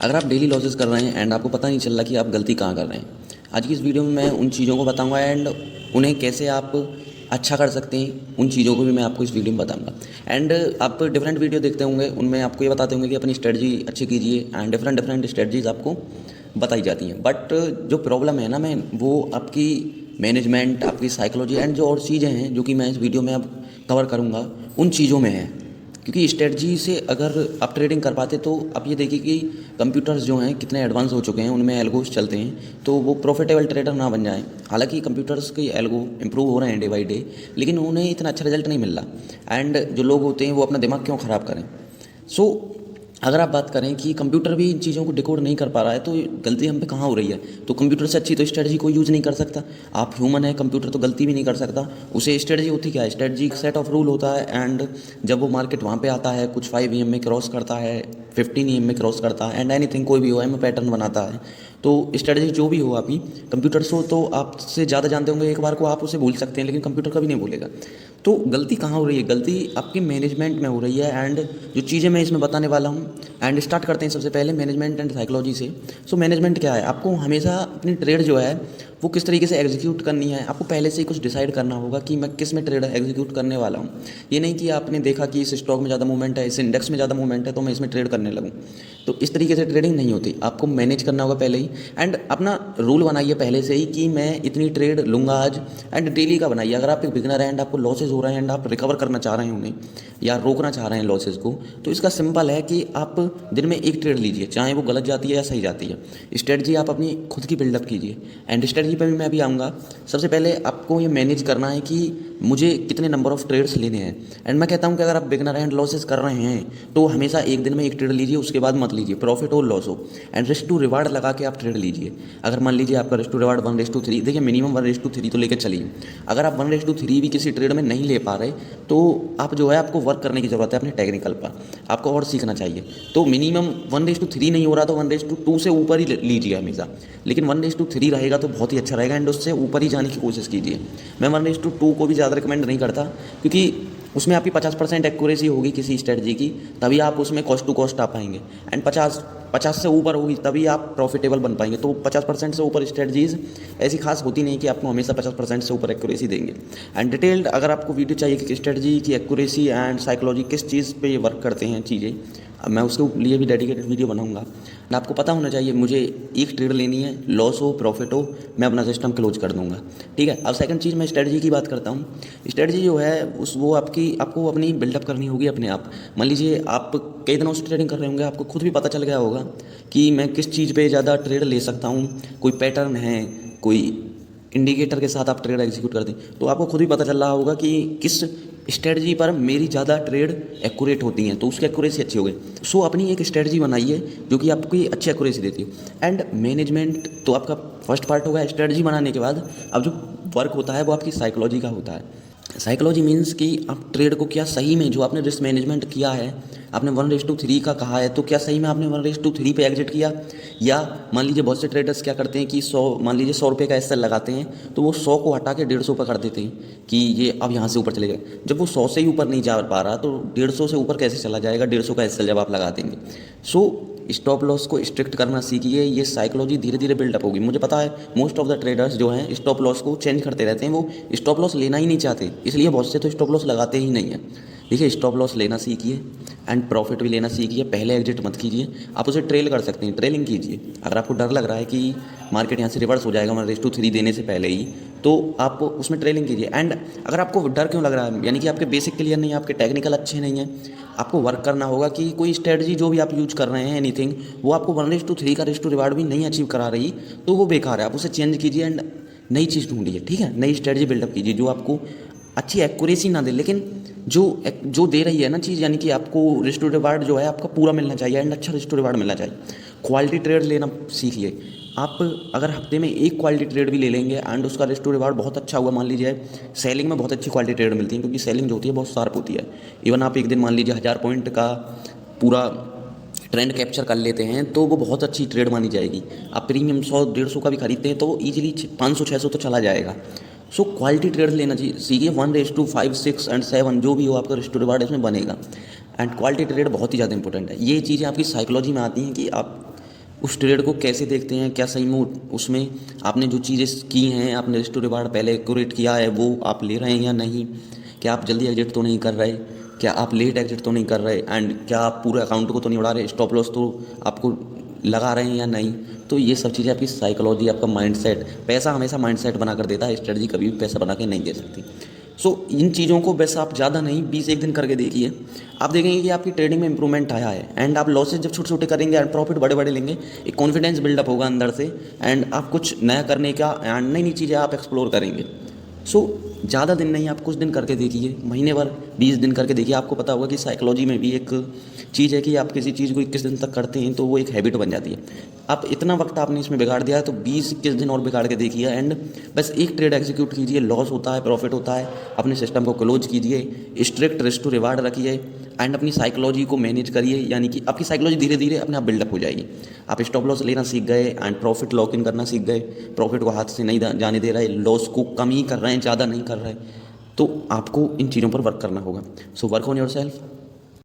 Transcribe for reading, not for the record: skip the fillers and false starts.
अगर आप daily losses कर रहे हैं एंड आपको पता नहीं चल रहा कि आप गलती कहाँ कर रहे हैं, आज की इस वीडियो में मैं उन चीज़ों को बताऊंगा एंड उन्हें कैसे आप अच्छा कर सकते हैं, उन चीज़ों को भी मैं आपको इस वीडियो में बताऊंगा। एंड आप डिफरेंट वीडियो देखते होंगे, उनमें आपको ये बताते होंगे कि अपनी स्ट्रेटजी अच्छी कीजिए एंड डिफरेंट स्ट्रेटजीज आपको बताई जाती हैं। बट जो प्रॉब्लम है ना मैन, वो आपकी मैनेजमेंट, आपकी साइकोलॉजी एंड जो और चीज़ें हैं जो कि मैं इस वीडियो में अब कवर करूँगा, उन चीज़ों में है। क्योंकि स्ट्रेटजी से अगर आप ट्रेडिंग कर पाते तो आप ये देखिए कि कंप्यूटर्स जो हैं कितने एडवांस हो चुके हैं, उनमें एल्गोस चलते हैं, तो वो प्रॉफिटेबल ट्रेडर ना बन जाएं। हालांकि कंप्यूटर्स के एल्गो इंप्रूव हो रहे हैं डे बाई डे, लेकिन उन्हें इतना अच्छा रिजल्ट नहीं मिल रहा। एंड जो लोग होते हैं वो अपना दिमाग क्यों ख़राब करें। सो अगर आप बात करें कि कंप्यूटर भी इन चीज़ों को डिकोड नहीं कर पा रहा है तो गलती हम पे कहाँ हो रही है। तो कंप्यूटर से अच्छी तो स्ट्रेटजी कोई यूज़ नहीं कर सकता। आप ह्यूमन है, कंप्यूटर तो गलती भी नहीं कर सकता। उसे स्ट्रेटजी होती क्या है, स्ट्रेटजी एक सेट ऑफ रूल होता है एंड जब वो मार्केट वहाँ पे आता है, कुछ 5 EM में क्रॉस करता है, 15 EM में क्रॉस करता है एंड एनीथिंग कोई भी हो एम पैटर्न बनाता है, तो स्ट्रेटजी जो भी हो आपकी, कंप्यूटर से तो आपसे ज़्यादा जानते होंगे, एक बार को आप उसे भूल सकते हैं लेकिन कंप्यूटर कभी नहीं भूलेगा। तो गलती कहाँ हो रही है, गलती आपकी मैनेजमेंट में हो रही है। एंड जो चीज़ें मैं इसमें बताने वाला हूँ, एंड स्टार्ट करते हैं सबसे पहले मैनेजमेंट एंड साइकोलॉजी से। सो मैनेजमेंट क्या है, आपको हमेशा अपनी ट्रेड जो है वो किस तरीके से एग्जीक्यूट करनी है, आपको पहले से ही कुछ डिसाइड करना होगा कि मैं किस में ट्रेड एग्जीक्यूट करने वाला हूँ। ये नहीं कि आपने देखा कि इस स्टॉक में ज़्यादा मूवमेंट है, इस इंडेक्स में ज़्यादा मूवमेंट है तो मैं इसमें ट्रेड करने लगूँ। तो इस तरीके से ट्रेडिंग नहीं होती, आपको मैनेज करना होगा पहले ही। एंड अपना रूल बनाइए पहले से ही कि मैं इतनी ट्रेड लूँगा आज, एंड डेली का बनाइए। अगर आप एक बिगनर हैं एंड आपको लॉसेज हो रहे हैं एंड आप रिकवर करना चाह रहे हैं उन्हें, या रोकना चाह रहे हैं लॉसेज को, तो इसका सिंपल है कि आप दिन में एक ट्रेड लीजिए, चाहे वो गलत जाती है या सही जाती है। स्ट्रेटजी आप अपनी खुद की बिल्डअप कीजिए एंड स्ट्रेटजी पे भी मैं अभी आऊँगा। सबसे पहले आपको ये मैनेज करना है कि मुझे कितने नंबर ऑफ ट्रेड्स लेने हैं। एंड मैं कहता हूँ कि अगर आप बिगनर एंड लॉसेस कर रहे हैं तो हमेशा एक दिन में एक ट्रेड लीजिए, उसके बाद मत लीजिए, प्रॉफिट हो लॉस हो। एंड रिस्क टू रिवार्ड लगा के आप ट्रेड लीजिए। अगर मान लीजिए आपका रिस्क टू रिवार्ड 1:3, देखिए मिनिमम 1:3 तो लेकर चलिए। अगर आप 1:3 भी किसी ट्रेड में नहीं ले पा रहे तो आप जो है, आपको वर्क करने की ज़रूरत है अपने टेक्निकल पर, आपको और सीखना चाहिए। तो मिनिमम 1:3 नहीं हो रहा तो 1:2 से ऊपर ही लीजिए हमेशा, लेकिन 1:3 रहेगा तो बहुत ही अच्छा रहेगा एंड उससे ऊपर ही जाने की कोशिश कीजिए। मैं 1:2 को भी ज़्यादा रिकमेंड नहीं करता, क्योंकि उसमें आपकी 50% एक्यूरेसी होगी किसी स्ट्रेटजी की, तभी आप उसमें कॉस्ट टू कॉस्ट आ पाएंगे। एंड 50 से ऊपर होगी तभी आप प्रॉफिटेबल बन पाएंगे। तो 50% से ऊपर स्ट्रेटजीज ऐसी खास होती नहीं कि आपको हमेशा 50% से ऊपर एक्यूरेसी देंगे। एंड डिटेल्ड अगर आपको वीडियो चाहिए कि स्ट्रेटजी की एक्यूरेसी एंड साइकोलॉजी किस चीज़ पे ये वर्क करते हैं चीज़ें, अब मैं उसके लिए भी डेडिकेटेड वीडियो बनाऊंगा। एंड आपको पता होना चाहिए, मुझे एक ट्रेड लेनी है, लॉस हो प्रॉफिट हो, मैं अपना सिस्टम क्लोज कर दूंगा। ठीक है। अब सेकंड चीज़ मैं स्ट्रेटजी की बात करता हूँ। स्ट्रेटजी जो है वो आपको अपनी बिल्डअप करनी होगी अपने आप। मान लीजिए आप कई दिनों से ट्रेडिंग कर रहे होंगे, आपको खुद भी पता चल गया होगा कि मैं किस चीज़ पे ज़्यादा ट्रेड ले सकता हूँ। कोई पैटर्न है, कोई इंडिकेटर के साथ आप ट्रेड एग्जीक्यूट करते हैं, तो आपको खुद भी पता चल रहा होगा कि किस स्ट्रेटजी पर मेरी ज़्यादा ट्रेड एक्यूरेट होती हैं, तो उसकी एक्यूरेसी अच्छी हो गई। सो अपनी एक स्ट्रेटजी बनाइए जो कि आपको अच्छी एक्यूरेसी देती हो। एंड मैनेजमेंट तो आपका फर्स्ट पार्ट होगा। स्ट्रेटजी बनाने के बाद अब जो वर्क होता है वो आपकी साइकोलॉजी का होता है। साइकोलॉजी मीन्स कि आप ट्रेड को क्या सही में, जो आपने रिस्क मैनेजमेंट किया है, आपने 1:3 का कहा है, तो क्या सही में आपने 1:3 पे एग्जिट किया। या मान लीजिए बहुत से ट्रेडर्स क्या करते हैं कि मान लीजिए 100 रुपये का एसएल लगाते हैं, तो वो 100 को हटा के 150 पर कर देते हैं कि ये अब यहाँ से ऊपर चले जाए। जब वो 100 से ही ऊपर नहीं जा पा रहा तो 150 से ऊपर कैसे चला जाएगा, 150 का एसएल जब आप लगा देंगे। सो स्टॉप लॉस को स्ट्रिक्ट करना सीखिए, ये साइकोलॉजी धीरे धीरे बिल्डअप होगी। मुझे पता है मोस्ट ऑफ द ट्रेडर्स जो हैं स्टॉप लॉस को चेंज करते रहते हैं, वो स्टॉप लॉस लेना ही नहीं चाहते, इसलिए बहुत से तो स्टॉप लॉस लगाते ही नहीं हैं। देखिए स्टॉप लॉस लेना सीखिए एंड प्रॉफिट भी लेना सीखिए। पहले एग्जिट मत कीजिए, आप उसे ट्रेल कर सकते हैं, ट्रेलिंग कीजिए। अगर आपको डर लग रहा है कि मार्केट यहाँ से रिवर्स हो जाएगा 1:3 देने से पहले ही, तो आप उसमें ट्रेलिंग कीजिए। एंड अगर आपको डर क्यों लग रहा है, यानी कि आपके बेसिक क्लियर नहीं है, आपके टेक्निकल अच्छे नहीं हैं, आपको वर्क करना होगा कि कोई स्ट्रेटजी जो भी आप यूज कर रहे हैं एनीथिंग, वो आपको 1:3 का रिस्क टू रिवार्ड भी नहीं अचीव करा रही, तो वो बेकार है, आप उसे चेंज कीजिए एंड नई चीज़ ढूंढिए। ठीक है, नई स्ट्रेटजी बिल्डअप कीजिए जो आपको अच्छी एक्यूरेसी ना दे, लेकिन जो दे रही है ना चीज़, यानी कि आपको रिस्क टू रिवार्ड जो है आपका पूरा मिलना चाहिए एंड अच्छा रिस्क टू रिवार्ड मिलना चाहिए। क्वालिटी ट्रेड लेना सीखिए। आप अगर हफ्ते में एक क्वालिटी ट्रेड भी ले लेंगे एंड उसका रिस्क टू रिवार्ड बहुत अच्छा हुआ, मान लीजिए सेलिंग में बहुत अच्छी क्वालिटी ट्रेड मिलती है, क्योंकि सेलिंग जो होती है बहुत शार्प होती है। इवन आप एक दिन मान लीजिए 1000 पॉइंट का पूरा ट्रेंड कैप्चर कर लेते हैं तो वो बहुत अच्छी ट्रेड मानी जाएगी। आप प्रीमियम 100-150 का भी खरीदते हैं तो ईजिली 500-600 तो चला जाएगा। सो क्वालिटी ट्रेड लेना चाहिए सीखिए। 1:5, 6 एंड 7 जो भी हो आपका रिस्क टू रिवार्ड इसमें बनेगा। एंड क्वालिटी ट्रेड बहुत ही ज़्यादा इंपॉर्टेंट है। ये चीज़ें आपकी साइकोलॉजी में आती हैं कि आप उस ट्रेड को कैसे देखते हैं, क्या सही में उसमें आपने जो चीज़ें की हैं, आपने रिस्क टू रिवार्ड पहले एक्यूरेट किया है वो आप ले रहे हैं या नहीं, क्या आप जल्दी एग्जिट तो नहीं कर रहे, क्या आप लेट एग्जिट तो नहीं कर रहे, एंड क्या आप पूरे अकाउंट को तो नहीं उड़ा रहे, स्टॉप लॉस तो आपको लगा रहे हैं या नहीं। तो ये सब चीज़ें आपकी साइकोलॉजी, आपका माइंडसेट, पैसा हमेशा माइंडसेट बना कर देता है, स्ट्रेटजी कभी भी पैसा बना के नहीं दे सकती। सो इन चीज़ों को बस आप ज़्यादा नहीं 20 दिन करके देखिए, आप देखेंगे कि आपकी ट्रेडिंग में इंप्रूवमेंट आया है। एंड आप लॉसेज जब छोटे छोटे करेंगे एंड प्रॉफिट बड़े बड़े लेंगे, एक कॉन्फिडेंस बिल्डअप होगा अंदर से, एंड आप कुछ नया करने का एंड नई नई चीज़ें आप एक्सप्लोर करेंगे। सो ज़्यादा दिन नहीं, आप कुछ दिन करके देखिए, महीने भर 20 दिन करके देखिए, आपको पता होगा कि साइकोलॉजी में भी एक चीज़ है कि आप किसी चीज़ को 21 दिन तक करते हैं तो वो एक हैबिट बन जाती है। आप इतना वक्त आपने इसमें बिगाड़ दिया है तो 20-21 दिन और बिगाड़ के देखिए, एंड बस एक ट्रेड एग्जीक्यूट कीजिए, लॉस होता है प्रॉफिट होता है, अपने सिस्टम को क्लोज कीजिए, स्ट्रिक्ट रिस्क टू रिवार्ड रखिए, एंड अपनी साइकोलॉजी को मैनेज करिए, यानी कि आपकी साइकोलॉजी धीरे धीरे अपने आप बिल्डअप हो जाएगी। आप स्टॉप लॉस लेना सीख गए एंड प्रॉफिट लॉक इन करना सीख गए, प्रॉफिट को हाथ से नहीं जाने दे रहे, लॉस को कम ही कर रहे हैं, ज़्यादा नहीं कर रहे, तो आपको इन चीज़ों पर वर्क करना होगा। So work on your self,